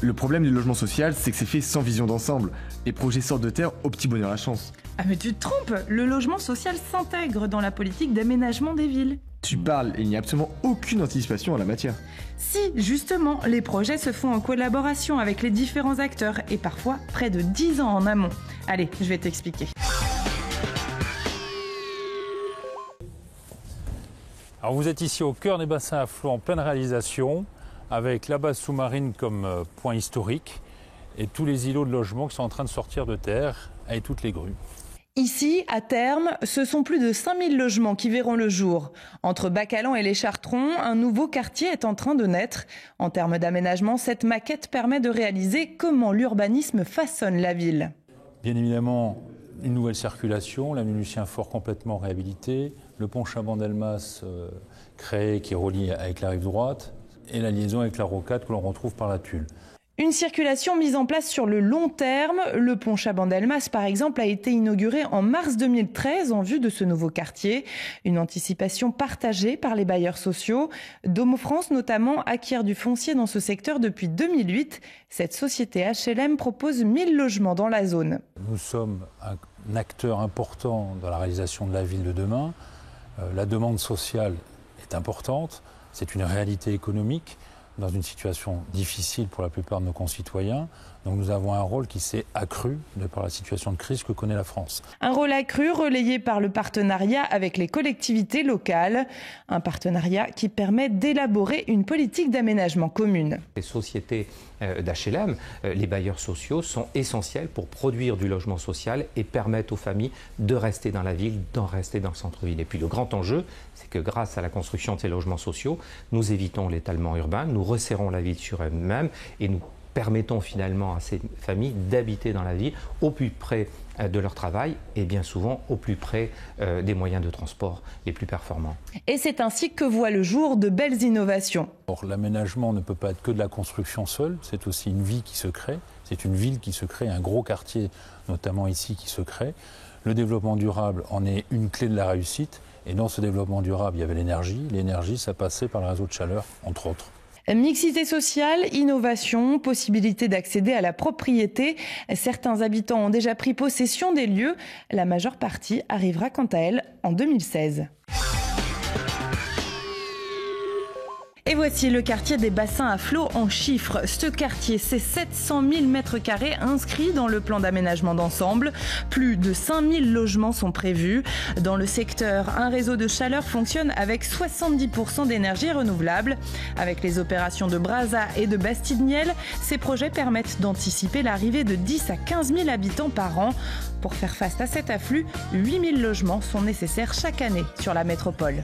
Le problème du logement social, c'est que c'est fait sans vision d'ensemble. Les projets sortent de terre au petit bonheur à chance. Ah mais tu te trompes, le logement social s'intègre dans la politique d'aménagement des villes. Tu parles et il n'y a absolument aucune anticipation en la matière. Si, justement, les projets se font en collaboration avec les différents acteurs et parfois près de 10 ans en amont. Allez, je vais t'expliquer. Alors vous êtes ici au cœur des bassins à flot en pleine réalisation, avec la base sous-marine comme point historique et tous les îlots de logement qui sont en train de sortir de terre avec toutes les grues. Ici, à terme, ce sont plus de 5000 logements qui verront le jour. Entre Bacalan et les Chartrons, un nouveau quartier est en train de naître. En termes d'aménagement, cette maquette permet de réaliser comment l'urbanisme façonne la ville. Bien évidemment, une nouvelle circulation, l'avenue Lucien Faure complètement réhabilitée, le pont Chaban-Delmas créé qui relie avec la rive droite et la liaison avec la rocade que l'on retrouve par la Tulle. Une circulation mise en place sur le long terme. Le pont Chaban-Delmas, par exemple, a été inauguré en mars 2013 en vue de ce nouveau quartier. Une anticipation partagée par les bailleurs sociaux. Domo France, notamment, acquiert du foncier dans ce secteur depuis 2008. Cette société HLM propose 1000 logements dans la zone. Nous sommes un acteur important dans la réalisation de la ville de demain. La demande sociale est importante. C'est une réalité économique dans une situation difficile pour la plupart de nos concitoyens. Donc nous avons un rôle qui s'est accru de par la situation de crise que connaît la France. Un rôle accru relayé par le partenariat avec les collectivités locales. Un partenariat qui permet d'élaborer une politique d'aménagement commune. Les sociétés d'HLM, les bailleurs sociaux sont essentiels pour produire du logement social et permettre aux familles de rester dans la ville, d'en rester dans le centre-ville. Et puis le grand enjeu, c'est que grâce à la construction de ces logements sociaux, nous évitons l'étalement urbain, nous resserrons la ville sur elle-même et nous permettons finalement à ces familles d'habiter dans la ville au plus près de leur travail et bien souvent au plus près des moyens de transport les plus performants. Et c'est ainsi que voient le jour de belles innovations. L'aménagement ne peut pas être que de la construction seule, c'est aussi une vie qui se crée, c'est une ville qui se crée, un gros quartier notamment ici qui se crée. Le développement durable en est une clé de la réussite et dans ce développement durable il y avait l'énergie. L'énergie ça passait par le réseau de chaleur entre autres. Mixité sociale, innovation, possibilité d'accéder à la propriété. Certains habitants ont déjà pris possession des lieux. La majeure partie arrivera quant à elle en 2016. Et voici le quartier des bassins à flot en chiffres. Ce quartier, c'est 700 000 m² inscrits dans le plan d'aménagement d'ensemble. Plus de 5000 logements sont prévus. Dans le secteur, un réseau de chaleur fonctionne avec 70% d'énergie renouvelable. Avec les opérations de Brazza et de Bastide-Niel, ces projets permettent d'anticiper l'arrivée de 10 à 15 000 habitants par an. Pour faire face à cet afflux, 8000 logements sont nécessaires chaque année sur la métropole.